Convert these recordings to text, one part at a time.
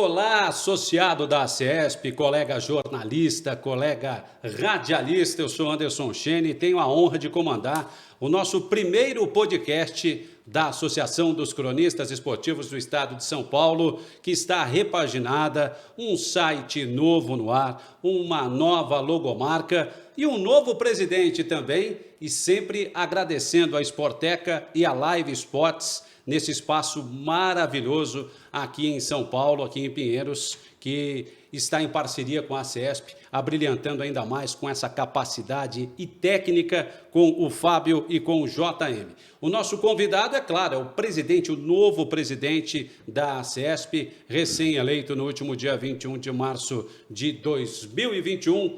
Olá, associado da CESP, colega jornalista, colega radialista, eu sou Anderson Chene e tenho a honra de comandar o nosso primeiro podcast da Associação dos Cronistas Esportivos do Estado de São Paulo, que está repaginada, um site novo no ar, uma nova logomarca e um novo presidente também, e sempre agradecendo a Sporteca e a Live Sports nesse espaço maravilhoso aqui em São Paulo, aqui em Pinheiros, que está em parceria com a CESP, abrilhantando ainda mais com essa capacidade e técnica com o Fábio e com o JM. O nosso convidado, é claro, é o presidente, o novo presidente da CESP, recém-eleito no último dia 21 de março de 2021,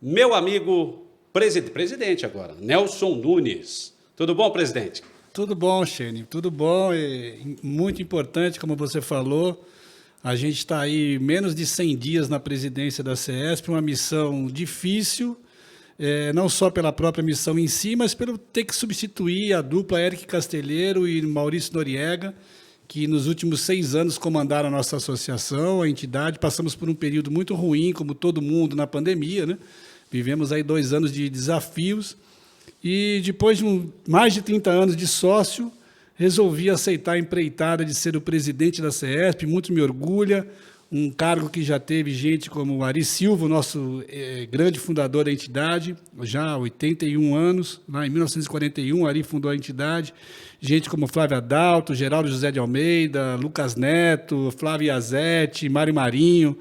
meu amigo presidente agora, Nelson Nunes. Tudo bom, presidente? Tudo bom, Chene, tudo bom. Muito importante, como você falou, a gente está aí menos de 100 dias na presidência da CESP, uma missão difícil, não só pela própria missão em si, mas pelo ter que substituir a dupla Eric Castelheiro e Maurício Noriega, que nos últimos 6 anos comandaram a nossa associação, a entidade. Passamos por um período muito ruim, como todo mundo, na pandemia, né? Vivemos aí 2 anos de desafios. E depois de mais de 30 anos de sócio, resolvi aceitar a empreitada de ser o presidente da CESP, muito me orgulha, um cargo que já teve gente como Ari Silva, o nosso grande fundador da entidade, já há 81 anos, lá em 1941, Ari fundou a entidade, gente como Flávio Adalto, Geraldo José de Almeida, Lucas Neto, Flávio Iazetti, Mário Marinho,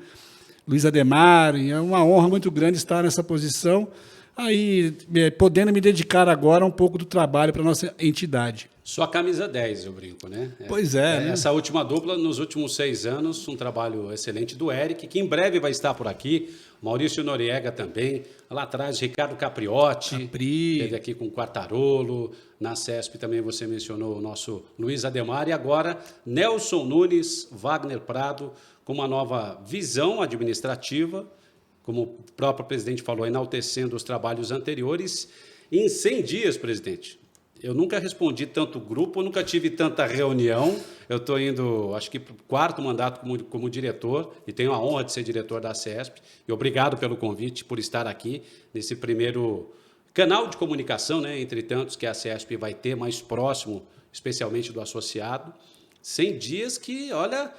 Luiz Ademar. É uma honra muito grande estar nessa posição, aí podendo me dedicar agora um pouco do trabalho para a nossa entidade. Sua camisa 10, eu brinco, né? Pois é. Né? Essa última dupla, nos últimos 6 anos, um trabalho excelente do Eric, que em breve vai estar por aqui, Maurício Noriega também, lá atrás Ricardo Capriotti, esteve aqui com o Quartarolo, na CESP também você mencionou o nosso Luiz Ademar, e agora Nelson Nunes, Wagner Prado, com uma nova visão administrativa, como o próprio presidente falou, enaltecendo os trabalhos anteriores. Em 100 dias, presidente, eu nunca respondi tanto grupo, nunca tive tanta reunião. Eu estou indo, acho que, para o 4º mandato como diretor, e tenho a honra de ser diretor da CESP. E obrigado pelo convite, por estar aqui nesse primeiro canal de comunicação, né, entre tantos que a CESP vai ter, mais próximo, especialmente do associado. 100 dias que, olha,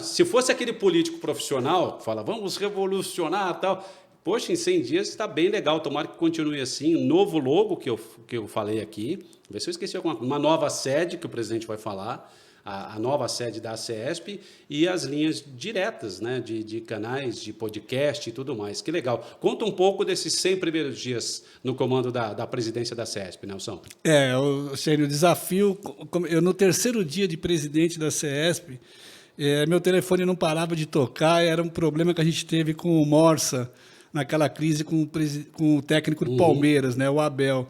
se fosse aquele político profissional que fala, vamos revolucionar e tal, poxa, em 100 dias está bem legal, tomara que continue assim. Um novo logo que eu falei aqui, vê se eu esqueci alguma coisa, uma nova sede que o presidente vai falar, a nova sede da CESP e as linhas diretas, né, de canais, de podcast e tudo mais. Que legal. Conta um pouco desses 100 primeiros dias no comando da presidência da CESP, Nelson. O desafio, eu no 3º dia de presidente da CESP, meu telefone não parava de tocar, era um problema que a gente teve com o Morsa, naquela crise com o técnico do Palmeiras, né, o Abel.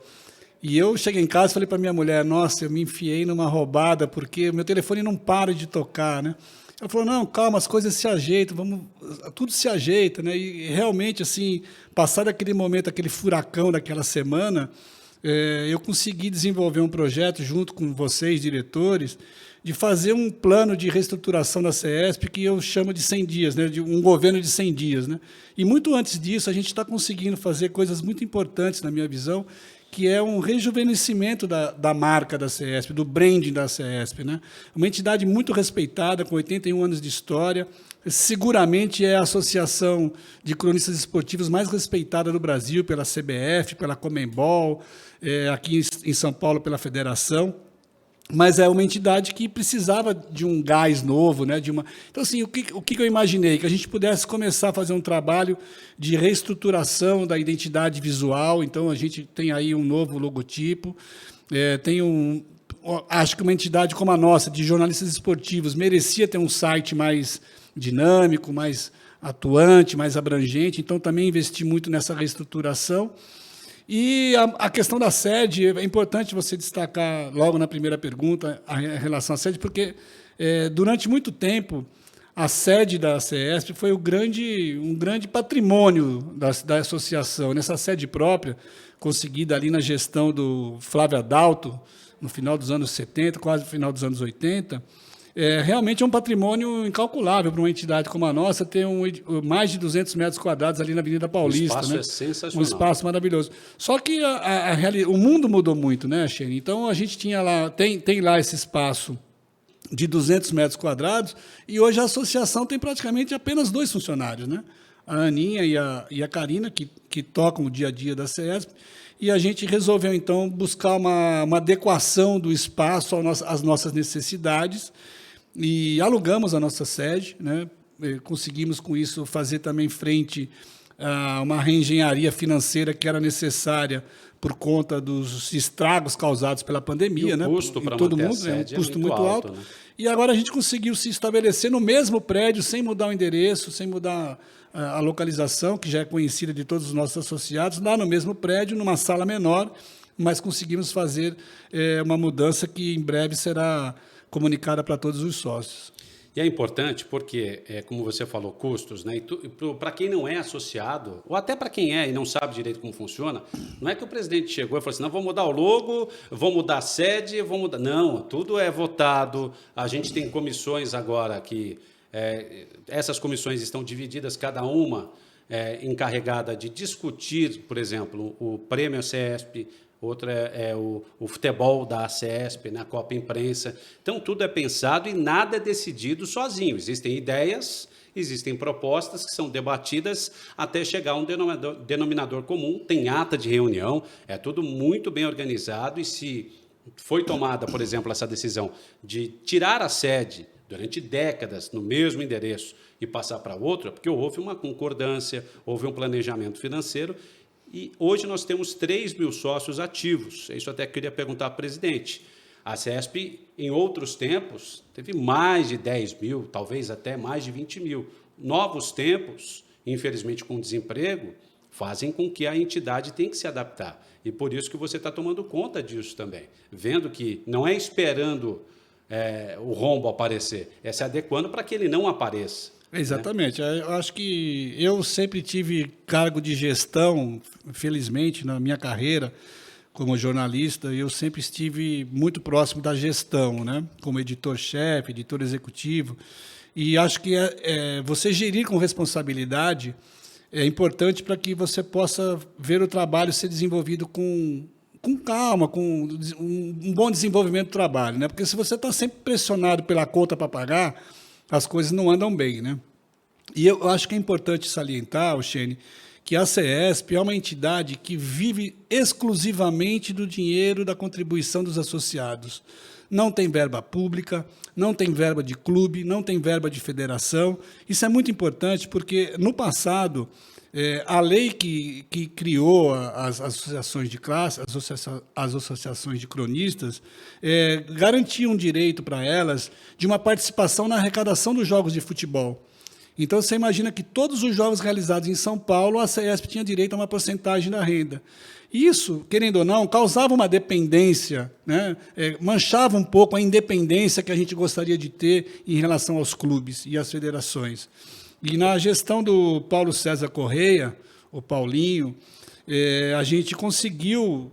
E eu cheguei em casa e falei para minha mulher, nossa, eu me enfiei numa roubada, porque o meu telefone não para de tocar, né? Ela falou, não, calma, as coisas se ajeitam, tudo se ajeita, né? E realmente, assim, passado aquele momento, aquele furacão daquela semana, eu consegui desenvolver um projeto junto com vocês, diretores, de fazer um plano de reestruturação da CESP que eu chamo de 100 dias, né, de um governo de 100 dias. Né? E muito antes disso, a gente está conseguindo fazer coisas muito importantes, na minha visão, que é um rejuvenescimento da marca da CESP, do branding da CESP. Né? Uma entidade muito respeitada, com 81 anos de história, seguramente é a associação de cronistas esportivos mais respeitada do Brasil, pela CBF, pela Conmebol, aqui em São Paulo pela Federação. Mas é uma entidade que precisava de um gás novo, né? Então, assim, o que eu imaginei? Que a gente pudesse começar a fazer um trabalho de reestruturação da identidade visual. Então, a gente tem aí um novo logotipo, acho que uma entidade como a nossa, de jornalistas esportivos, merecia ter um site mais dinâmico, mais atuante, mais abrangente. Então, também investi muito nessa reestruturação. E a questão da sede, é importante você destacar logo na primeira pergunta a relação à sede, porque durante muito tempo a sede da CESP foi um grande patrimônio da associação. Nessa sede própria, conseguida ali na gestão do Flávio Adalto, no final dos anos 70, quase no final dos anos 80, realmente é um patrimônio incalculável para uma entidade como a nossa ter mais de 200 metros quadrados ali na Avenida Paulista. O espaço, né? É sensacional. Um espaço maravilhoso. Só que o mundo mudou muito, né, Xene? Então, a gente tinha lá, tem lá esse espaço de 200 metros quadrados e hoje a associação tem praticamente apenas 2 funcionários, né? A Aninha e a Karina, que tocam o dia a dia da CESP, e a gente resolveu, então, buscar uma adequação do espaço às nossas necessidades e alugamos a nossa sede, né? Conseguimos, com isso, fazer também frente a uma reengenharia financeira que era necessária por conta dos estragos causados pela pandemia. E o custo para manter a sede é um custo muito alto. Né? E agora a gente conseguiu se estabelecer no mesmo prédio, sem mudar o endereço, sem mudar a localização, que já é conhecida de todos os nossos associados, lá no mesmo prédio, numa sala menor, mas conseguimos fazer uma mudança que em breve será comunicada para todos os sócios. E é importante porque, como você falou, custos, né? Para quem não é associado, ou até para quem é e não sabe direito como funciona, não é que o presidente chegou e falou assim, não, vou mudar o logo, vou mudar a sede, vou mudar... Não, tudo é votado, a gente tem comissões agora que... essas comissões estão divididas, cada uma encarregada de discutir, por exemplo, o prêmio CESP, outra é o futebol da CESP, né, a Copa Imprensa. Então, tudo é pensado e nada é decidido sozinho. Existem ideias, existem propostas que são debatidas até chegar a um denominador comum, tem ata de reunião, é tudo muito bem organizado e se foi tomada, por exemplo, essa decisão de tirar a sede durante décadas no mesmo endereço e passar para outro, porque houve uma concordância, houve um planejamento financeiro. E hoje nós temos 3 mil sócios ativos. Isso até queria perguntar ao presidente. A CESP, em outros tempos, teve mais de 10 mil, talvez até mais de 20 mil. Novos tempos, infelizmente com desemprego, fazem com que a entidade tenha que se adaptar. E por isso que você está tomando conta disso também. Vendo que não é esperando o rombo aparecer, é se adequando para que ele não apareça. Exatamente. Eu acho que eu sempre tive cargo de gestão, felizmente, na minha carreira como jornalista, eu sempre estive muito próximo da gestão, né? Como editor-chefe, editor executivo, e acho que você gerir com responsabilidade é importante para que você possa ver o trabalho ser desenvolvido com calma, com um bom desenvolvimento do trabalho, né? Porque se você está sempre pressionado pela conta para pagar, as coisas não andam bem, né? E eu acho que é importante salientar, Xene, que a CESP é uma entidade que vive exclusivamente do dinheiro da contribuição dos associados. Não tem verba pública, não tem verba de clube, não tem verba de federação. Isso é muito importante porque, no passado, a lei que criou as associações de classe, as associações de cronistas, garantia um direito para elas de uma participação na arrecadação dos jogos de futebol. Então, você imagina que todos os jogos realizados em São Paulo, a CESP tinha direito a uma porcentagem da renda. Isso, querendo ou não, causava uma dependência, né? Manchava um pouco a independência que a gente gostaria de ter em relação aos clubes e às federações. E na gestão do Paulo César Correia, o Paulinho, a gente conseguiu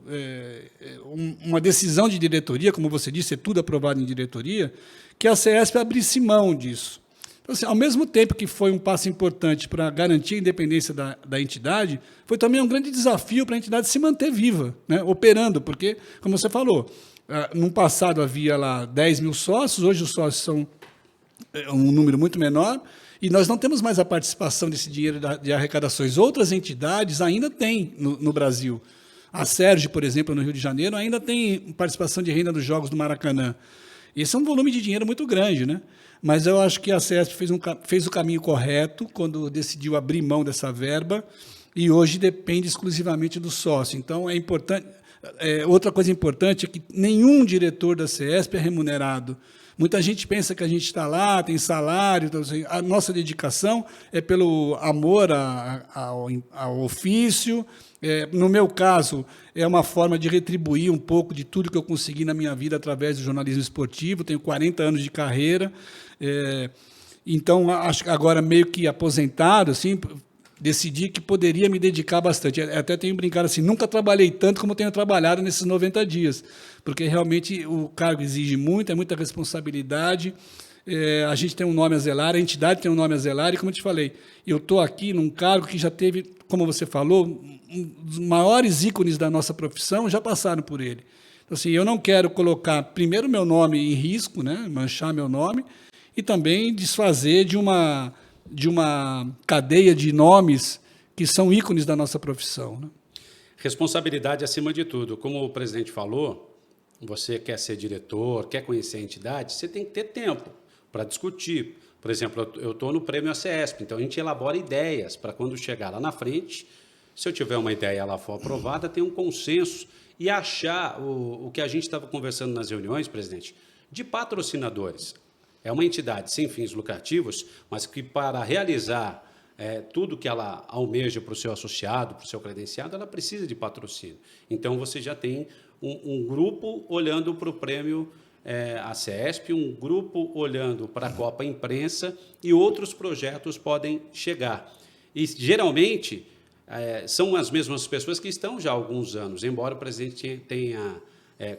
uma decisão de diretoria, como você disse, é tudo aprovado em diretoria, que a CESP abrisse mão disso. Então, assim, ao mesmo tempo que foi um passo importante para garantir a independência da entidade, foi também um grande desafio para a entidade se manter viva, né, operando, porque, como você falou, no passado havia lá 10 mil sócios, hoje os sócios são um número muito menor, e nós não temos mais a participação desse dinheiro de arrecadações. Outras entidades ainda têm no Brasil. A Sérgio, por exemplo, no Rio de Janeiro, ainda tem participação de renda nos Jogos do Maracanã. Esse é um volume de dinheiro muito grande, né? Mas eu acho que a CESP fez o caminho correto quando decidiu abrir mão dessa verba e hoje depende exclusivamente do sócio. Então, é importante. Outra coisa importante é que nenhum diretor da CESP é remunerado. Muita gente pensa que a gente está lá, tem salário, então, assim, a nossa dedicação é pelo amor ao ofício. No meu caso, é uma forma de retribuir um pouco de tudo que eu consegui na minha vida através do jornalismo esportivo. Tenho 40 anos de carreira. Então, acho que agora meio que aposentado, assim, decidi que poderia me dedicar bastante. Até tenho brincado assim, nunca trabalhei tanto como tenho trabalhado nesses 90 dias, porque realmente o cargo exige muito, é muita responsabilidade, a gente tem um nome a zelar, a entidade tem um nome a zelar, e como eu te falei, eu estou aqui num cargo que já teve, como você falou, um dos maiores ícones da nossa profissão já passaram por ele. Então, assim, eu não quero colocar primeiro meu nome em risco, né, manchar meu nome, e também desfazer de uma cadeia de nomes que são ícones da nossa profissão, né? Responsabilidade acima de tudo. Como o presidente falou, você quer ser diretor, quer conhecer a entidade, você tem que ter tempo para discutir. Por exemplo, eu estou no prêmio ACESP, então a gente elabora ideias para quando chegar lá na frente, se eu tiver uma ideia e ela for aprovada, ter um consenso e achar o que a gente estava conversando nas reuniões, presidente, de patrocinadores. É uma entidade sem fins lucrativos, mas que para realizar tudo que ela almeja para o seu associado, para o seu credenciado, ela precisa de patrocínio. Então, você já tem um grupo olhando para o prêmio ACESP, um grupo olhando para a Copa Imprensa e outros projetos podem chegar. E, geralmente, são as mesmas pessoas que estão já há alguns anos, embora o presidente tenha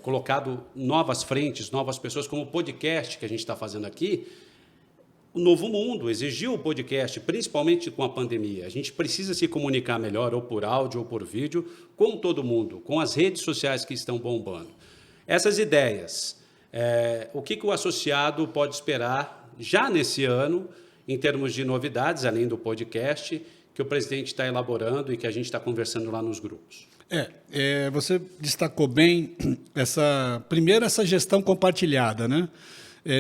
colocado novas frentes, novas pessoas, como o podcast que a gente está fazendo aqui. O novo mundo exigiu o podcast, principalmente com a pandemia. A gente precisa se comunicar melhor, ou por áudio ou por vídeo, com todo mundo, com as redes sociais que estão bombando. Essas ideias, o que o associado pode esperar já nesse ano, em termos de novidades, além do podcast, que o presidente está elaborando e que a gente está conversando lá nos grupos? Você destacou bem essa gestão compartilhada, né?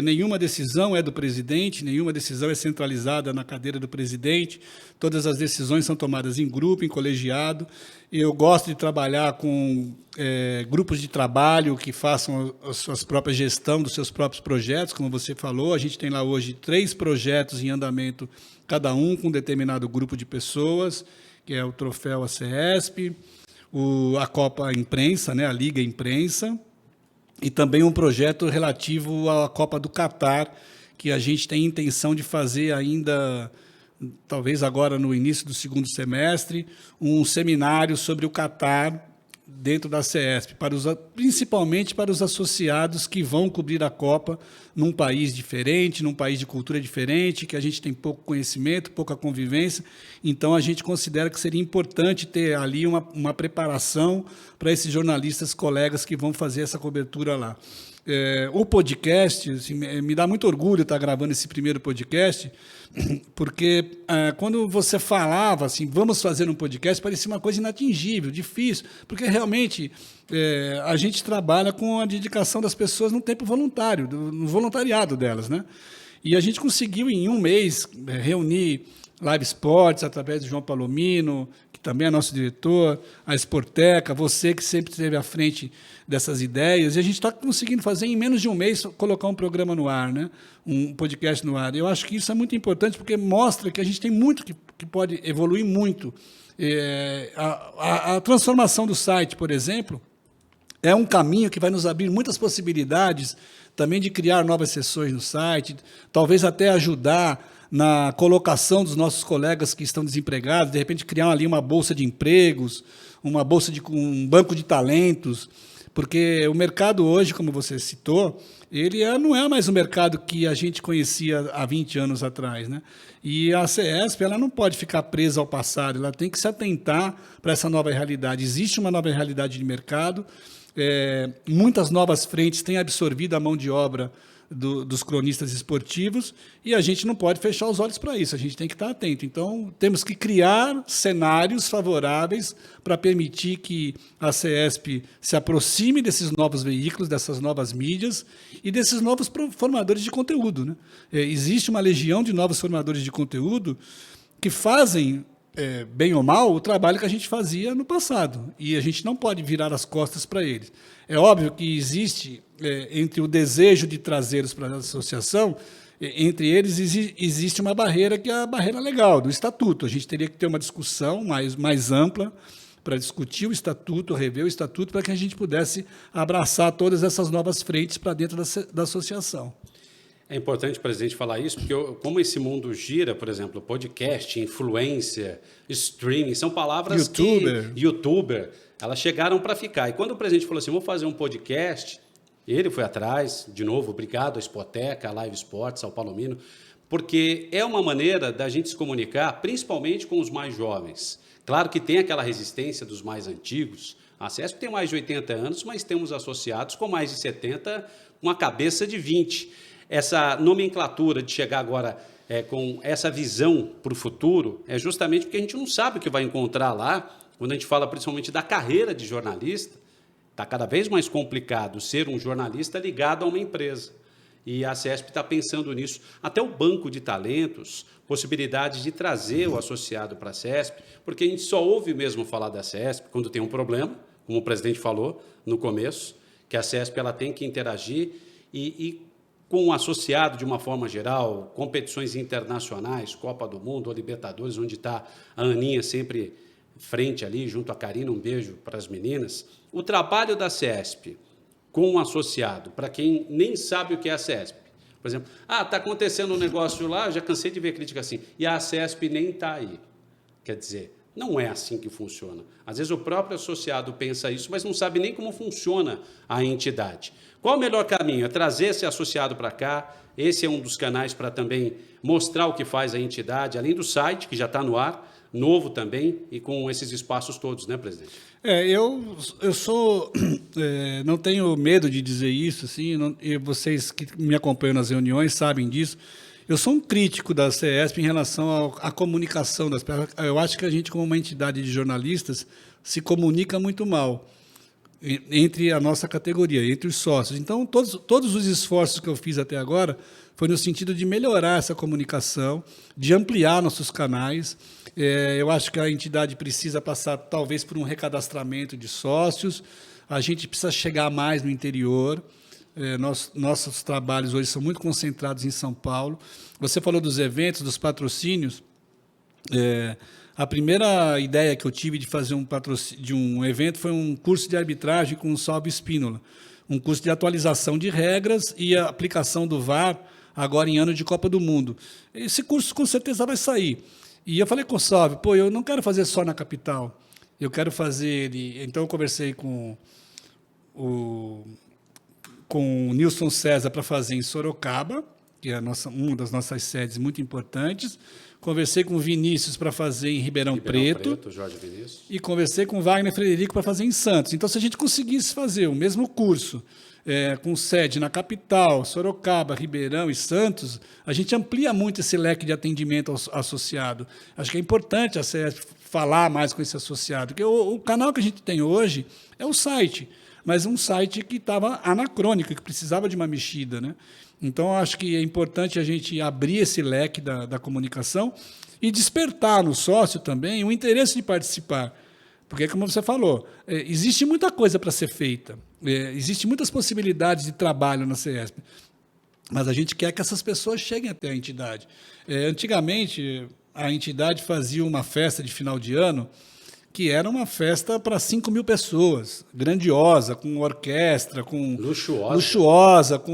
Nenhuma decisão é do presidente, nenhuma decisão é centralizada na cadeira do presidente, todas as decisões são tomadas em grupo, em colegiado. Eu gosto de trabalhar com grupos de trabalho que façam a sua própria gestão dos seus próprios projetos, como você falou. A gente tem lá hoje 3 projetos em andamento, cada um com um determinado grupo de pessoas, que é o Troféu ACESP, a Copa Imprensa, né, a Liga Imprensa, e também um projeto relativo à Copa do Catar, que a gente tem intenção de fazer ainda, talvez agora no início do segundo semestre, um seminário sobre o Catar dentro da CESP, principalmente para os associados que vão cobrir a Copa num país diferente, num país de cultura diferente, que a gente tem pouco conhecimento, pouca convivência. Então, a gente considera que seria importante ter ali uma preparação para esses jornalistas, colegas que vão fazer essa cobertura lá. O podcast, assim, me dá muito orgulho estar gravando esse primeiro podcast, porque quando você falava assim, vamos fazer um podcast, parecia uma coisa inatingível, difícil, porque realmente a gente trabalha com a dedicação das pessoas no tempo voluntário, no voluntariado delas, né? E a gente conseguiu, em um mês, reunir Live Sports, através do João Palomino, que também é nosso diretor, a Sporteca, você que sempre esteve à frente dessas ideias, e a gente está conseguindo fazer, em menos de um mês, colocar um programa no ar, né? Um podcast no ar. Eu acho que isso é muito importante, porque mostra que a gente tem muito que pode evoluir muito. A transformação do site, por exemplo, é um caminho que vai nos abrir muitas possibilidades também de criar novas sessões no site, talvez até ajudar na colocação dos nossos colegas que estão desempregados, de repente criar ali uma bolsa de empregos, um banco de talentos, porque o mercado hoje, como você citou, ele não é mais o mercado que a gente conhecia há 20 anos atrás, né? E a CESP ela não pode ficar presa ao passado, ela tem que se atentar para essa nova realidade. Existe uma nova realidade de mercado, muitas novas frentes têm absorvido a mão de obra dos cronistas esportivos, e a gente não pode fechar os olhos para isso, a gente tem que estar atento. Então, temos que criar cenários favoráveis para permitir que a CESP se aproxime desses novos veículos, dessas novas mídias e desses novos formadores de conteúdo, né? Existe uma legião de novos formadores de conteúdo que fazem, bem ou mal, o trabalho que a gente fazia no passado, e a gente não pode virar as costas para eles. É óbvio que existe, entre o desejo de trazê-los para a associação, entre eles existe uma barreira, que é a barreira legal, do estatuto. A gente teria que ter uma discussão mais ampla para discutir o estatuto, rever o estatuto, para que a gente pudesse abraçar todas essas novas frentes para dentro da associação. É importante, presidente, falar isso, porque como esse mundo gira, por exemplo, podcast, influencer, streaming, são palavras YouTuber, elas chegaram para ficar. E quando o presidente falou assim, vou fazer um podcast, Ele foi atrás, de novo, obrigado à Spoteca, à Live Sports, ao Palomino, porque é uma maneira da gente se comunicar, principalmente com os mais jovens. Claro que tem aquela resistência dos mais antigos. A CESP tem mais de 80 anos, mas temos associados com mais de 70, uma cabeça de 20. Essa nomenclatura de chegar agora com essa visão para o futuro é justamente porque a gente não sabe o que vai encontrar lá, quando a gente fala principalmente da carreira de jornalista. Está cada vez mais complicado ser um jornalista ligado a uma empresa. E a CESP está pensando nisso. Até o banco de talentos, possibilidades de trazer o associado para a CESP, porque a gente só ouve mesmo falar da CESP quando tem um problema, como o presidente falou no começo, que a CESP ela tem que interagir e com o associado, de uma forma geral, competições internacionais, Copa do Mundo, ou Libertadores, onde está a Aninha sempre frente ali, junto à Karina, um beijo para as meninas. O trabalho da CESP com um associado, para quem nem sabe o que é a CESP. Por exemplo, está acontecendo um negócio lá, já cansei de ver crítica assim, e a CESP nem está aí. Quer dizer, não é assim que funciona. Às vezes o próprio associado pensa isso, mas não sabe nem como funciona a entidade. Qual o melhor caminho? É trazer esse associado para cá. Esse é um dos canais para também mostrar o que faz a entidade, além do site, que já está no ar, novo também, e com esses espaços todos, né, presidente? Eu sou, não tenho medo de dizer isso, assim, e vocês que me acompanham nas reuniões sabem disso. Eu sou um crítico da CESP em relação à comunicação das pessoas. Eu acho que a gente, como uma entidade de jornalistas, se comunica muito mal entre a nossa categoria, entre os sócios. Então, todos os esforços que eu fiz até agora foi no sentido de melhorar essa comunicação, de ampliar nossos canais. Eu acho que a entidade precisa passar, talvez, por um recadastramento de sócios. A gente precisa chegar mais no interior. Nossos trabalhos hoje são muito concentrados em São Paulo. Você falou dos eventos, dos patrocínios. A primeira ideia que eu tive de fazer um evento foi um curso de arbitragem com o Salvo Espínola, um curso de atualização de regras e a aplicação do VAR agora em ano de Copa do Mundo. Esse curso com certeza vai sair. E eu falei com o Salve, eu não quero fazer só na capital, eu quero fazer... Então eu conversei com o Nilson César para fazer em Sorocaba, que é uma das nossas sedes muito importantes. Conversei com o Vinícius para fazer em Ribeirão Preto, Jorge Vinícius. E conversei com o Wagner Frederico para fazer em Santos. Então, se a gente conseguisse fazer o mesmo curso, com sede na capital, Sorocaba, Ribeirão e Santos, a gente amplia muito esse leque de atendimento ao associado. Acho que é importante a CESP falar mais com esse associado, porque o canal que a gente tem hoje é o site, mas um site que estava anacrônico, que precisava de uma mexida, né? Então, acho que é importante a gente abrir esse leque da comunicação e despertar no sócio também o interesse de participar. Porque, como você falou, existe muita coisa para ser feita, existem muitas possibilidades de trabalho na CESP, mas a gente quer que essas pessoas cheguem até a entidade. Antigamente, a entidade fazia uma festa de final de ano que era uma festa para 5.000 pessoas, grandiosa, com orquestra, com luxuosa, com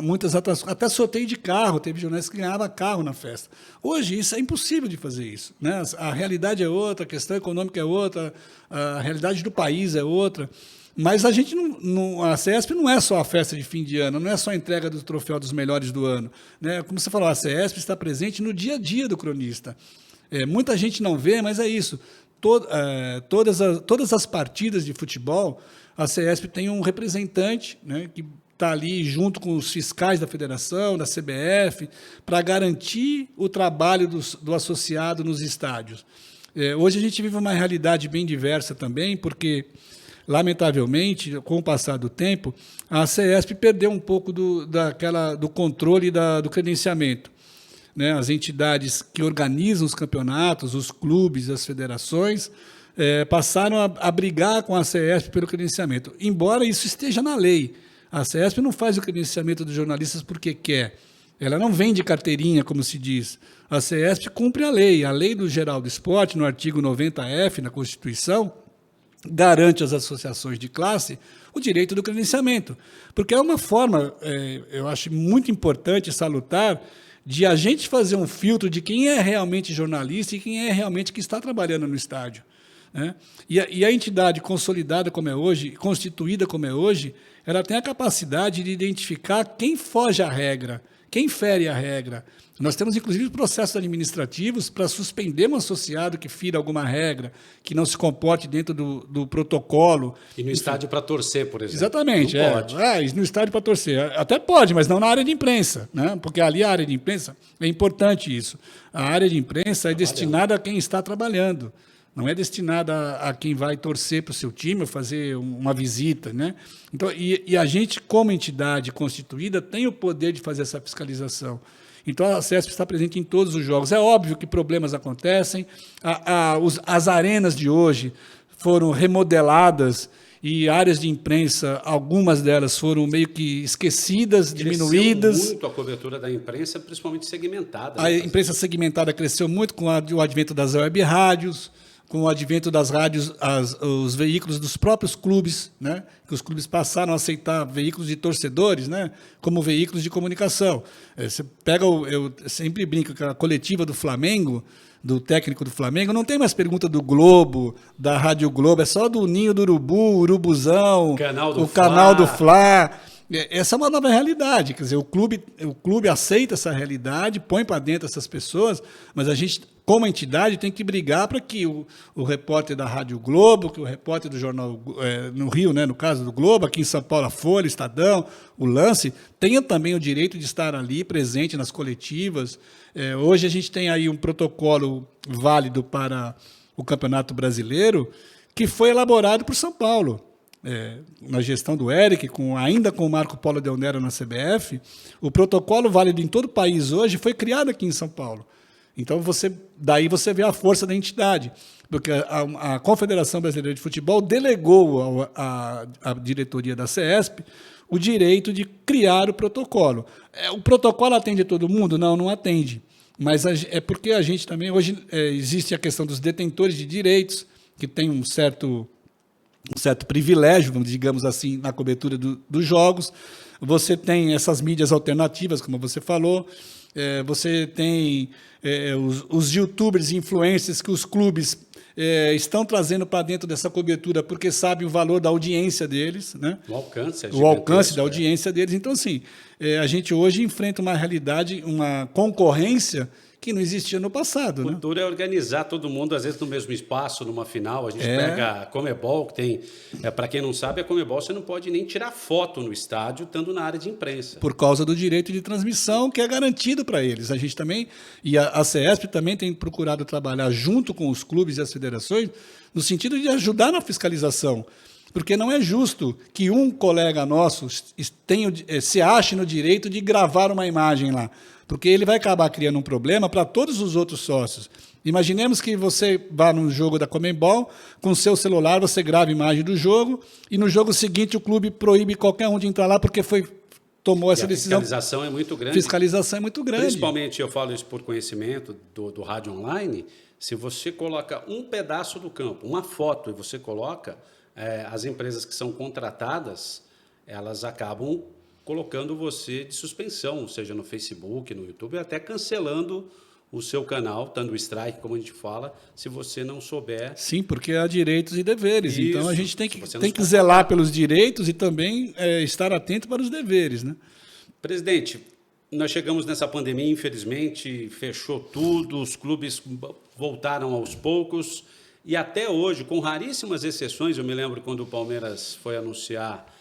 muitas atrações, até sorteio de carro, teve jornalistas que ganhavam carro na festa. Hoje, isso é impossível de fazer isso, né? A realidade é outra, a questão econômica é outra, a realidade do país é outra, mas a gente a CESP não é só a festa de fim de ano, não é só a entrega do troféu dos melhores do ano, né? Como você falou, a CESP está presente no dia a dia do cronista. Muita gente não vê, mas é isso. Todas as partidas de futebol, a CESP tem um representante, né, que está ali junto com os fiscais da federação, da CBF, para garantir o trabalho do associado nos estádios. Hoje a gente vive uma realidade bem diversa também, porque, lamentavelmente, com o passar do tempo, a CESP perdeu um pouco do controle do credenciamento. Né, as entidades que organizam os campeonatos, os clubes, as federações, passaram a brigar com a CESP pelo credenciamento. Embora isso esteja na lei, a CESP não faz o credenciamento dos jornalistas porque quer. Ela não vende carteirinha, como se diz. A CESP cumpre a lei do Geral do Esporte, no artigo 90F, na Constituição, garante às associações de classe o direito do credenciamento. Porque é uma forma, eu acho muito importante, salutar, de a gente fazer um filtro de quem é realmente jornalista e quem é realmente que está trabalhando no estádio. né? E a entidade consolidada como é hoje, constituída como é hoje, ela tem a capacidade de identificar quem foge à regra, quem fere a regra. Nós temos, inclusive, processos administrativos para suspender um associado que fira alguma regra, que não se comporte dentro do protocolo. E no estádio para torcer, por exemplo. Exatamente. Não pode. No estádio para torcer. Até pode, mas não na área de imprensa, né? Porque ali a área de imprensa é importante isso. A área de imprensa é destinada a quem está trabalhando. Não é destinada a quem vai torcer para o seu time ou fazer uma visita, né? Então, e a gente, como entidade constituída, tem o poder de fazer essa fiscalização. Então, a CESP está presente em todos os jogos. É óbvio que problemas acontecem. As arenas de hoje foram remodeladas e áreas de imprensa, algumas delas foram meio que esquecidas, diminuídas. Cresceu muito a cobertura da imprensa, principalmente segmentada. A imprensa segmentada cresceu muito com o advento das web rádios, com o advento das rádios, os veículos dos próprios clubes, né? Que os clubes passaram a aceitar veículos de torcedores, né? Como veículos de comunicação. Você pega, eu sempre brinco que a coletiva do Flamengo, do técnico do Flamengo, não tem mais pergunta do Globo, da Rádio Globo, é só do Ninho do Urubu, Urubuzão, Canal do Fla. Essa é uma nova realidade, quer dizer, o clube aceita essa realidade, põe para dentro essas pessoas, mas a gente, como entidade, tem que brigar para que o repórter da Rádio Globo, que o repórter do jornal no Rio, né, no caso do Globo, aqui em São Paulo, a Folha, o Estadão, o Lance, tenha também o direito de estar ali presente nas coletivas. Hoje a gente tem aí um protocolo válido para o Campeonato Brasileiro que foi elaborado por São Paulo. Na gestão do Eric, ainda com o Marco Polo Del Nero na CBF, o protocolo válido em todo o país hoje foi criado aqui em São Paulo. Então, daí você vê a força da entidade, porque a Confederação Brasileira de Futebol delegou à diretoria da CESP o direito de criar o protocolo. O protocolo atende a todo mundo? Não, não atende. Mas é porque a gente também, hoje, existe a questão dos detentores de direitos, que tem um certo privilégio, digamos assim, na cobertura dos jogos. Você tem essas mídias alternativas, como você falou. Você tem os youtubers e influencers que os clubes estão trazendo para dentro dessa cobertura porque sabem o valor da audiência deles, né? O alcance da audiência deles. Então, assim, a gente hoje enfrenta uma realidade, uma concorrência que não existia no passado. O duro é organizar todo mundo, às vezes, no mesmo espaço, numa final. A gente pega a Comebol, que tem... para quem não sabe, a Comebol você não pode nem tirar foto no estádio, estando na área de imprensa. Por causa do direito de transmissão, que é garantido para eles. A gente também, e a CESP também tem procurado trabalhar junto com os clubes e as federações, no sentido de ajudar na fiscalização. Porque não é justo que um colega nosso se ache no direito de gravar uma imagem lá, porque ele vai acabar criando um problema para todos os outros sócios. Imaginemos que você vá num jogo da Conmebol, com o seu celular você grava a imagem do jogo, e no jogo seguinte o clube proíbe qualquer um de entrar lá porque tomou essa decisão. A fiscalização é muito grande. Fiscalização é muito grande. Principalmente, eu falo isso por conhecimento do rádio online, se você coloca um pedaço do campo, uma foto, e você coloca, as empresas que são contratadas, elas acabam colocando você de suspensão, seja no Facebook, no YouTube, até cancelando o seu canal, dando strike, como a gente fala, se você não souber. Sim, porque há direitos e deveres. Isso, então, a gente tem que zelar pelos direitos e também estar atento para os deveres, né? Presidente, nós chegamos nessa pandemia, infelizmente, fechou tudo, os clubes voltaram aos poucos, e até hoje, com raríssimas exceções, eu me lembro quando o Palmeiras foi anunciar,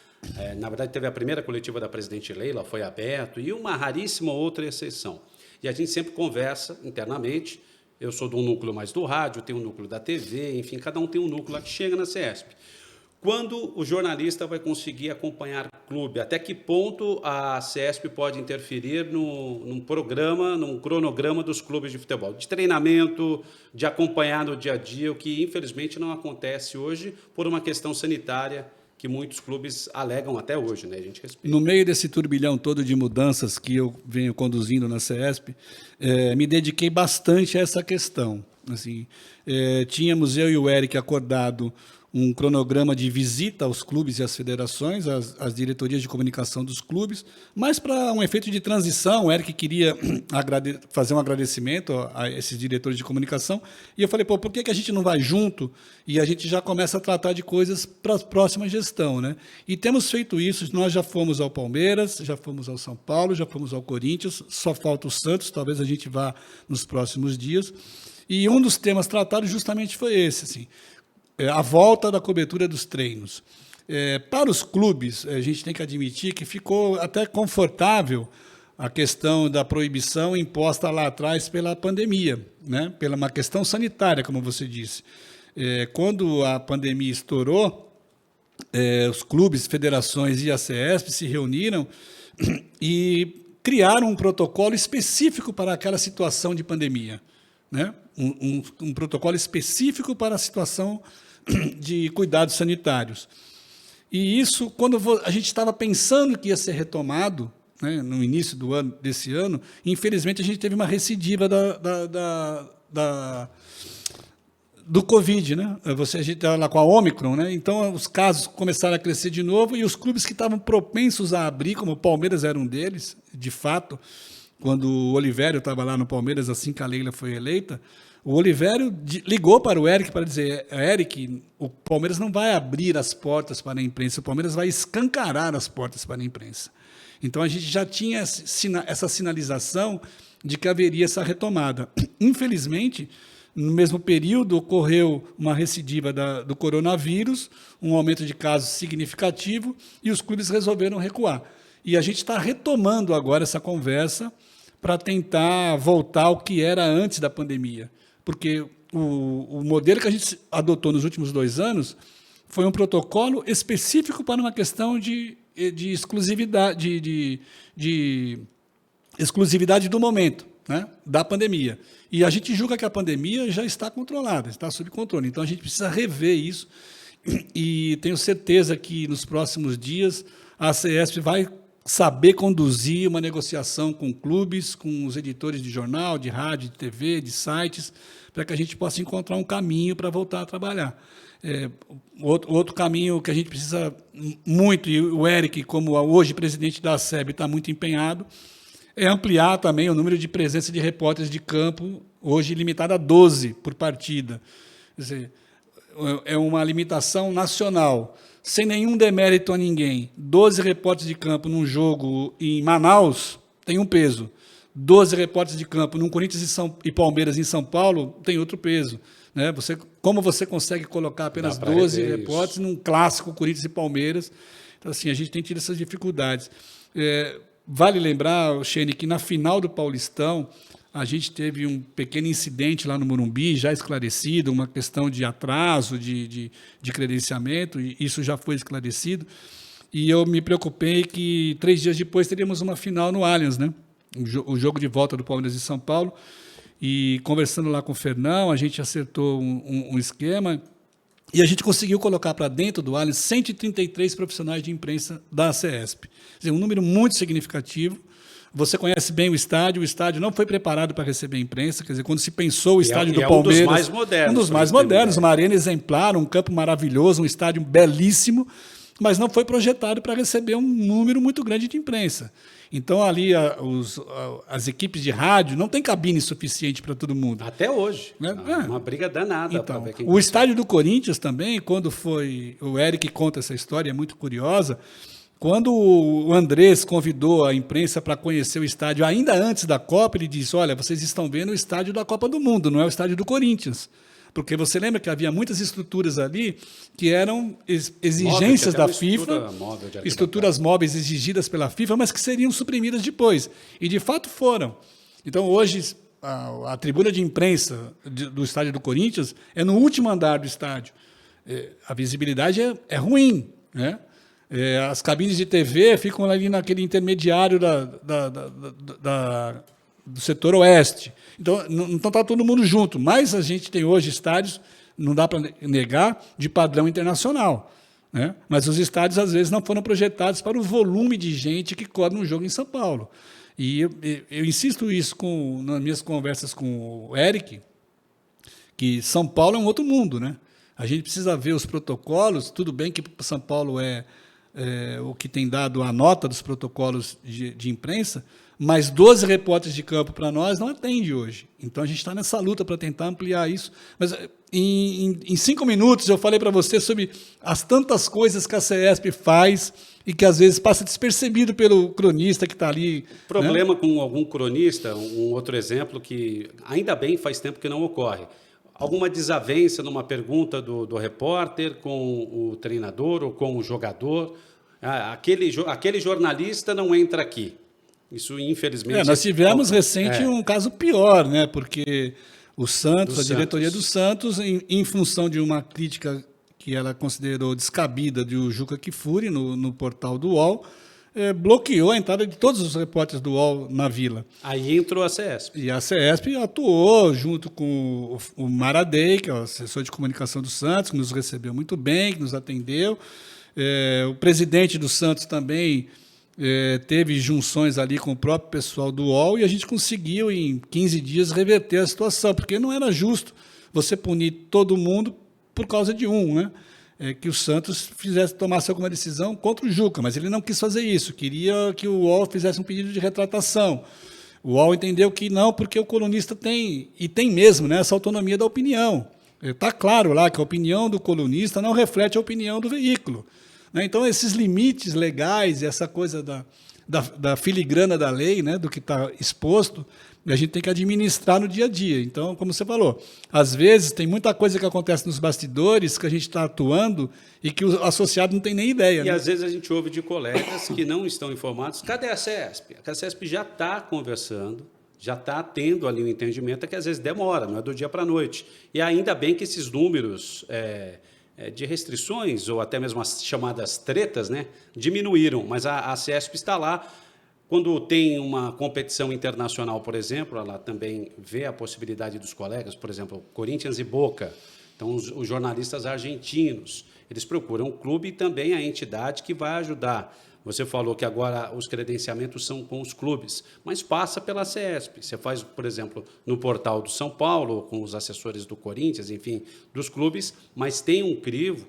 na verdade, teve a primeira coletiva da presidente Leila, foi aberto, e uma raríssima outra exceção. E a gente sempre conversa internamente, eu sou de um núcleo mais do rádio, tenho um núcleo da TV, enfim, cada um tem um núcleo lá que chega na CESP. Quando o jornalista vai conseguir acompanhar o clube? Até que ponto a CESP pode interferir num programa, num cronograma dos clubes de futebol? De treinamento, de acompanhar no dia a dia, o que infelizmente não acontece hoje por uma questão sanitária que muitos clubes alegam até hoje, né? A gente respeita. No meio desse turbilhão todo de mudanças que eu venho conduzindo na CESP, me dediquei bastante a essa questão. Assim, tínhamos eu e o Eric acordado um cronograma de visita aos clubes e às federações, às diretorias de comunicação dos clubes, mas para um efeito de transição. O Eric queria fazer um agradecimento a esses diretores de comunicação, e eu falei, por que a gente não vai junto e a gente já começa a tratar de coisas para a próxima gestão, né? E temos feito isso. Nós já fomos ao Palmeiras, já fomos ao São Paulo, já fomos ao Corinthians, só falta o Santos, talvez a gente vá nos próximos dias. E um dos temas tratados justamente foi esse, assim, a volta da cobertura dos treinos. Para os clubes, a gente tem que admitir que ficou até confortável a questão da proibição imposta lá atrás pela pandemia, né? Pela uma questão sanitária, como você disse. Quando a pandemia estourou, os clubes, federações e a CESP se reuniram e criaram um protocolo específico para aquela situação de pandemia, né? Um protocolo específico para a situação de cuidados sanitários. E isso, quando a gente estava pensando que ia ser retomado, né, no início desse ano, infelizmente a gente teve uma recidiva do Covid, né? A gente estava lá com a Ômicron, né? Então os casos começaram a crescer de novo, e os clubes que estavam propensos a abrir, como o Palmeiras era um deles, de fato, quando o Olivério estava lá no Palmeiras, assim que a Leila foi eleita, o Olivério ligou para o Eric para dizer: Eric, o Palmeiras não vai abrir as portas para a imprensa, o Palmeiras vai escancarar as portas para a imprensa. Então, a gente já tinha essa sinalização de que haveria essa retomada. Infelizmente, no mesmo período, ocorreu uma recidiva do coronavírus, um aumento de casos significativo, e os clubes resolveram recuar. E a gente está retomando agora essa conversa para tentar voltar ao que era antes da pandemia. Porque o modelo que a gente adotou nos últimos 2 anos foi um protocolo específico para uma questão de exclusividade, de exclusividade do momento, né, da pandemia. E a gente julga que a pandemia já está controlada, está sob controle. Então, a gente precisa rever isso, e tenho certeza que, nos próximos dias, a CESP vai saber conduzir uma negociação com clubes, com os editores de jornal, de rádio, de TV, de sites, para que a gente possa encontrar um caminho para voltar a trabalhar. Outro caminho que a gente precisa muito, e o Eric, como hoje presidente da SEB, está muito empenhado, é ampliar também o número de presença de repórteres de campo, hoje limitado a 12 por partida. Quer dizer, é uma limitação nacional, sem nenhum demérito a ninguém. 12 repórteres de campo num jogo em Manaus tem um peso. 12 repórteres de campo num Corinthians e Palmeiras em São Paulo tem outro peso, né? Como você consegue colocar apenas 12 repórteres num clássico Corinthians e Palmeiras? Então, assim, a gente tem tido essas dificuldades. Vale lembrar, Xene, que na final do Paulistão, a gente teve um pequeno incidente lá no Morumbi, já esclarecido, uma questão de atraso de credenciamento, e isso já foi esclarecido. E eu me preocupei que 3 dias depois teríamos uma final no Allianz, né? O jogo de volta do Palmeiras e São Paulo. E conversando lá com o Fernão, a gente acertou um esquema, e a gente conseguiu colocar para dentro do Allianz 133 profissionais de imprensa da CESP. Quer dizer, um número muito significativo. Você conhece bem o estádio não foi preparado para receber a imprensa. Quer dizer, quando se pensou o estádio do Palmeiras... Um dos mais modernos. Um dos mais modernos, uma arena exemplar, um campo maravilhoso, um estádio belíssimo, mas não foi projetado para receber um número muito grande de imprensa. Então, ali, as equipes de rádio não têm cabine suficiente para todo mundo. Até hoje. Uma briga danada. Então, o estádio do Corinthians também, quando foi... O Eric conta essa história, é muito curiosa. Quando o Andrés convidou a imprensa para conhecer o estádio, ainda antes da Copa, ele disse: olha, vocês estão vendo o estádio da Copa do Mundo, não é o estádio do Corinthians. Porque você lembra que havia muitas estruturas ali que eram exigências da FIFA, estruturas móveis exigidas pela FIFA, mas que seriam suprimidas depois. E, de fato, foram. Então, hoje, a tribuna de imprensa do estádio do Corinthians é no último andar do estádio. A visibilidade é ruim, né? As cabines de TV ficam ali naquele intermediário do setor oeste. Então, não está todo mundo junto, mas a gente tem hoje estádios, não dá para negar, de padrão internacional, né? Mas os estádios, às vezes, não foram projetados para o volume de gente que cobre um jogo em São Paulo. E eu insisto isso nas minhas conversas com o Eric, que São Paulo é um outro mundo, né? A gente precisa ver os protocolos, tudo bem que São Paulo é o que tem dado a nota dos protocolos de imprensa, mas 12 repórteres de campo para nós não atende hoje. Então, a gente está nessa luta para tentar ampliar isso. Mas, em 5 minutos, eu falei para você sobre as tantas coisas que a CESP faz e que, às vezes, passa despercebido pelo cronista que está ali. Problema, né? Com algum cronista, um outro exemplo que, ainda bem, faz tempo que não ocorre. Alguma desavença numa pergunta do repórter com o treinador ou com o jogador. Aquele jornalista não entra aqui. Isso, infelizmente... Nós tivemos recente um caso pior, né? Porque o Santos, a diretoria do Santos, em função de uma crítica que ela considerou descabida do Juca Kfouri no portal do UOL, bloqueou a entrada de todos os repórteres do UOL na Vila. Aí entrou a CESP. E a CESP atuou junto com o Maradei, que é o assessor de comunicação do Santos, que nos recebeu muito bem, que nos atendeu. O presidente do Santos também teve junções ali com o próprio pessoal do UOL e a gente conseguiu, em 15 dias, reverter a situação, porque não era justo você punir todo mundo por causa de um, né? Que o Santos tomasse alguma decisão contra o Juca, mas ele não quis fazer isso, queria que o UOL fizesse um pedido de retratação. O UOL entendeu que não, porque o colunista tem, e tem mesmo, né, essa autonomia da opinião. Está claro lá que a opinião do colunista não reflete a opinião do veículo. Então, esses limites legais, essa coisa da filigrana da lei, né, do que está exposto, a gente tem que administrar no dia a dia. Então, como você falou, às vezes tem muita coisa que acontece nos bastidores que a gente está atuando e que o associado não tem nem ideia. E, às vezes, a gente ouve de colegas que não estão informados. Cadê a CESP? A CESP já está conversando, já está tendo ali um entendimento que, às vezes, demora, não é do dia para a noite. E ainda bem que esses números... de restrições, ou até mesmo as chamadas tretas, né, diminuíram, mas a CESP está lá. Quando tem uma competição internacional, por exemplo, ela também vê a possibilidade dos colegas, por exemplo, Corinthians e Boca, então os jornalistas argentinos, eles procuram o clube e também a entidade que vai ajudar. Você falou que agora os credenciamentos são com os clubes, mas passa pela CESP. Você faz, por exemplo, no portal do São Paulo, com os assessores do Corinthians, enfim, dos clubes, mas tem um crivo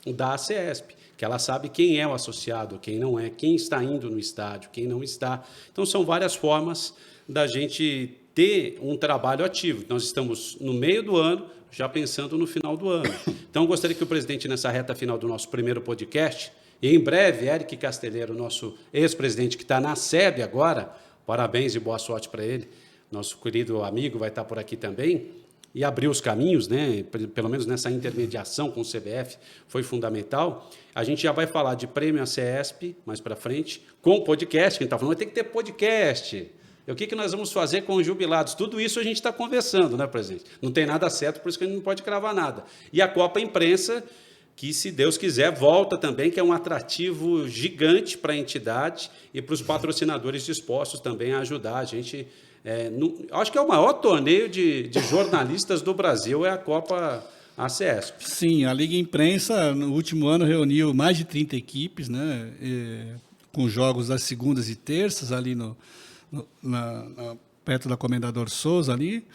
da CESP, que ela sabe quem é o associado, quem não é, quem está indo no estádio, quem não está. Então, são várias formas da gente ter um trabalho ativo. Nós estamos no meio do ano, já pensando no final do ano. Então, gostaria que o presidente, nessa reta final do nosso primeiro podcast, e em breve, Eric Castelheiro, nosso ex-presidente, que está na SEB agora, parabéns e boa sorte para ele, nosso querido amigo vai estar por aqui também, e abrir os caminhos, né? Pelo menos nessa intermediação com o CBF, foi fundamental. A gente já vai falar de prêmio à CESP mais para frente, com o podcast, que a gente está falando, vai ter que ter podcast. E o que nós vamos fazer com os jubilados? Tudo isso a gente está conversando, né, presidente? Não tem nada certo, por isso que a gente não pode cravar nada. E a Copa Imprensa, que, se Deus quiser, volta também, que é um atrativo gigante para a entidade e para os patrocinadores dispostos também a ajudar a gente. Acho que é o maior torneio de jornalistas do Brasil, é a Copa CESP. Sim, a Liga Imprensa, no último ano, reuniu mais de 30 equipes, né, com jogos às segundas e terças, ali perto da Comendador Souza, ali.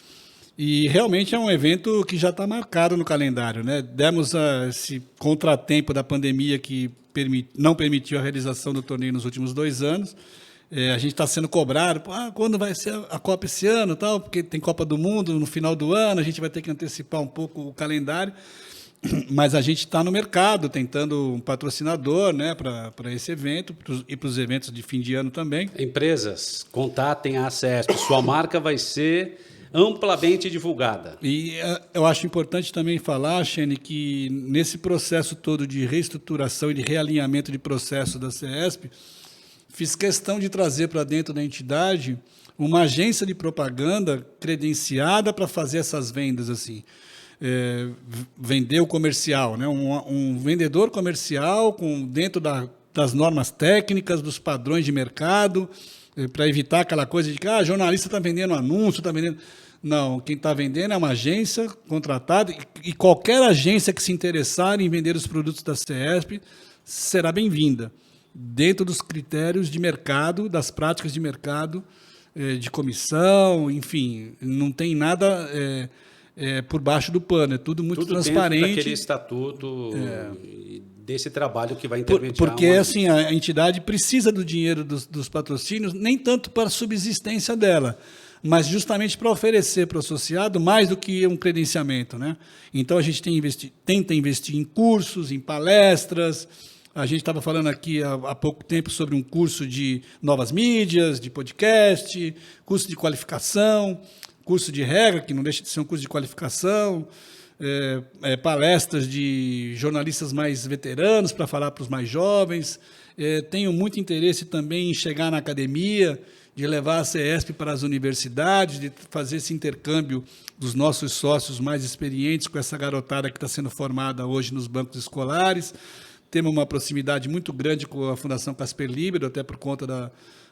E realmente é um evento que já está marcado no calendário, né? Demos esse contratempo da pandemia que não permitiu a realização do torneio nos últimos 2 anos. A gente está sendo cobrado, quando vai ser a Copa esse ano, tal, porque tem Copa do Mundo no final do ano, a gente vai ter que antecipar um pouco o calendário, mas a gente está no mercado tentando um patrocinador, né, para esse evento e para os eventos de fim de ano também. Empresas, contatem a CESP, sua marca vai ser amplamente divulgada. E eu acho importante também falar, Xene, que nesse processo todo de reestruturação e de realinhamento de processo da CESP, fiz questão de trazer para dentro da entidade uma agência de propaganda credenciada para fazer essas vendas, assim. Vender o comercial, né? Um vendedor comercial dentro das normas técnicas, dos padrões de mercado, para evitar aquela coisa de que jornalista está vendendo anúncio, está vendendo... Não, quem está vendendo é uma agência contratada e qualquer agência que se interessar em vender os produtos da CESP será bem-vinda, dentro dos critérios de mercado, das práticas de mercado, de comissão, enfim, não tem nada por baixo do pano, é tudo muito transparente. Dentro daquele estatuto e desse trabalho que vai intermediar. Porque assim, a entidade precisa do dinheiro dos patrocínios, nem tanto para a subsistência dela, mas justamente para oferecer para o associado mais do que um credenciamento, né? Então, a gente tenta investir em cursos, em palestras. A gente estava falando aqui há pouco tempo sobre um curso de novas mídias, de podcast, curso de qualificação, curso de regra, que não deixa de ser um curso de qualificação, palestras de jornalistas mais veteranos para falar para os mais jovens. Tenho muito interesse também em chegar na academia, de levar a CESP para as universidades, de fazer esse intercâmbio dos nossos sócios mais experientes com essa garotada que está sendo formada hoje nos bancos escolares. Temos uma proximidade muito grande com a Fundação Casper Libero, até por conta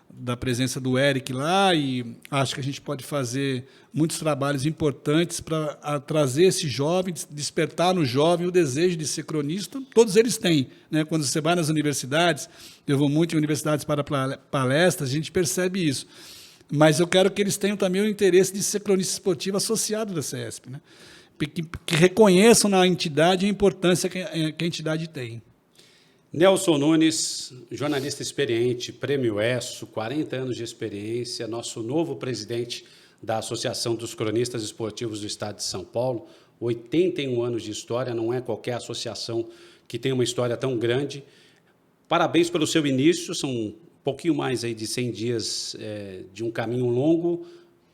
da presença do Eric lá, e acho que a gente pode fazer muitos trabalhos importantes para trazer esse jovem, despertar no jovem o desejo de ser cronista. Todos eles têm, né? Quando você vai nas universidades, eu vou muito em universidades para palestras, a gente percebe isso. Mas eu quero que eles tenham também o interesse de ser cronista esportivo associado da CESP, né? Que reconheçam na entidade a importância que a entidade tem. Nelson Nunes, jornalista experiente, Prêmio ESSO, 40 anos de experiência, nosso novo presidente da Associação dos Cronistas Esportivos do Estado de São Paulo, 81 anos de história, não é qualquer associação que tem uma história tão grande. Parabéns pelo seu início, são um pouquinho mais aí de 100 dias de um caminho longo.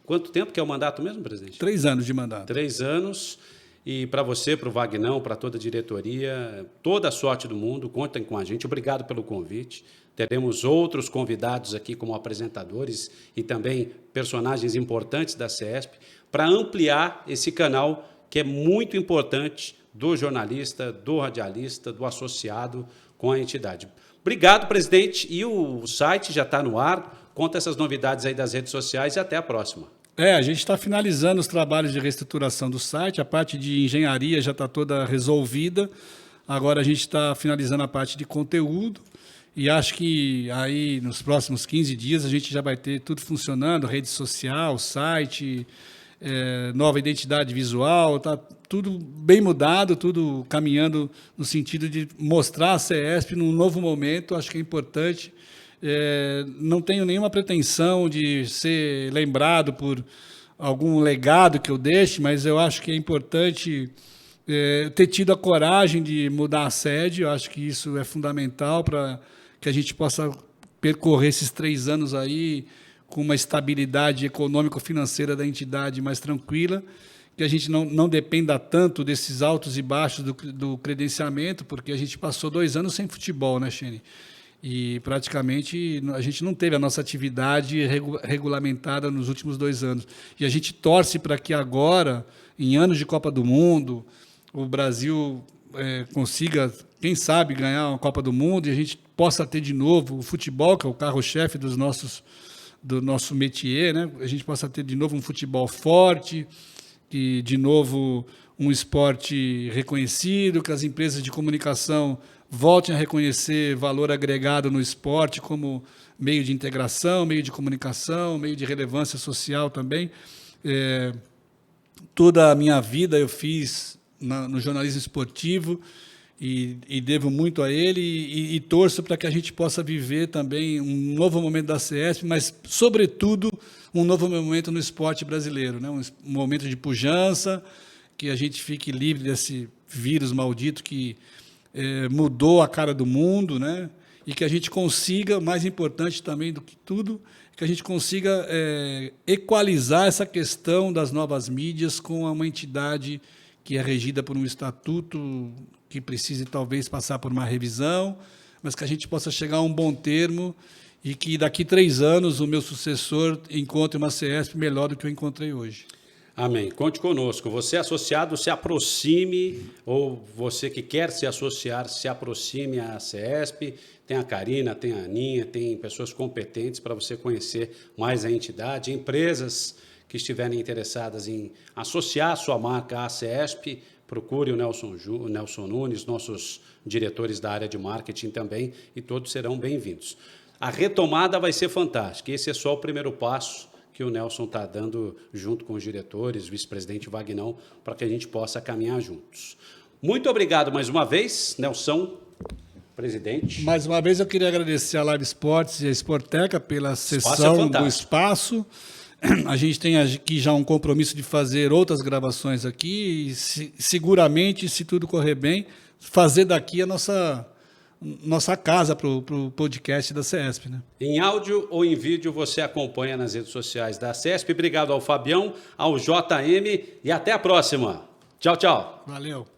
Quanto tempo que é o mandato mesmo, presidente? 3 anos de mandato. 3 anos. E para você, para o Vagnão, para toda a diretoria, toda a sorte do mundo, contem com a gente. Obrigado pelo convite. Teremos outros convidados aqui como apresentadores e também personagens importantes da CESP para ampliar esse canal que é muito importante do jornalista, do radialista, do associado com a entidade. Obrigado, presidente. E o site já está no ar. Conta essas novidades aí das redes sociais e até a próxima. A gente está finalizando os trabalhos de reestruturação do site, a parte de engenharia já está toda resolvida, agora a gente está finalizando a parte de conteúdo e acho que aí nos próximos 15 dias a gente já vai ter tudo funcionando, rede social, site, nova identidade visual, está tudo bem mudado, tudo caminhando no sentido de mostrar a CESP num novo momento, acho que é importante. Não tenho nenhuma pretensão de ser lembrado por algum legado que eu deixe, mas eu acho que é importante ter tido a coragem de mudar a sede. Eu acho que isso é fundamental para que a gente possa percorrer esses 3 anos aí com uma estabilidade econômico-financeira da entidade mais tranquila, que a gente não dependa tanto desses altos e baixos do credenciamento, porque a gente passou 2 anos sem futebol, né, Xene? E praticamente a gente não teve a nossa atividade regulamentada nos últimos 2 anos. E a gente torce para que agora, em anos de Copa do Mundo, o Brasil consiga, quem sabe, ganhar uma Copa do Mundo e a gente possa ter de novo o futebol, que é o carro-chefe do nosso métier, né? A gente possa ter de novo um futebol forte, que de novo um esporte reconhecido, que as empresas de comunicação voltem a reconhecer valor agregado no esporte como meio de integração, meio de comunicação, meio de relevância social também. Toda a minha vida eu fiz no jornalismo esportivo e devo muito a ele e torço para que a gente possa viver também um novo momento da CESP, mas, sobretudo, um novo momento no esporte brasileiro, né? Um momento de pujança, que a gente fique livre desse vírus maldito que mudou a cara do mundo, né? E que a gente consiga, mais importante também do que tudo, que a gente consiga equalizar essa questão das novas mídias com uma entidade que é regida por um estatuto que precise talvez passar por uma revisão, mas que a gente possa chegar a um bom termo e que daqui 3 anos o meu sucessor encontre uma CESP melhor do que eu encontrei hoje. Amém. Conte conosco. Você associado, se aproxime, ou você que quer se associar, se aproxime à CESP. Tem a Karina, tem a Aninha, tem pessoas competentes para você conhecer mais a entidade, empresas que estiverem interessadas em associar a sua marca à CESP, procure o Nelson Nunes, nossos diretores da área de marketing também, e todos serão bem-vindos. A retomada vai ser fantástica. Esse é só o primeiro passo que o Nelson está dando junto com os diretores, vice-presidente Vagnão, para que a gente possa caminhar juntos. Muito obrigado mais uma vez, Nelson, presidente. Mais uma vez eu queria agradecer a Live Esportes e a Esporteca pela cessão do espaço. A gente tem aqui já um compromisso de fazer outras gravações aqui e seguramente, se tudo correr bem, fazer daqui a nossa casa para o podcast da CESP. Né? Em áudio ou em vídeo, você acompanha nas redes sociais da CESP. Obrigado ao Fabião, ao JM e até a próxima. Tchau, tchau. Valeu.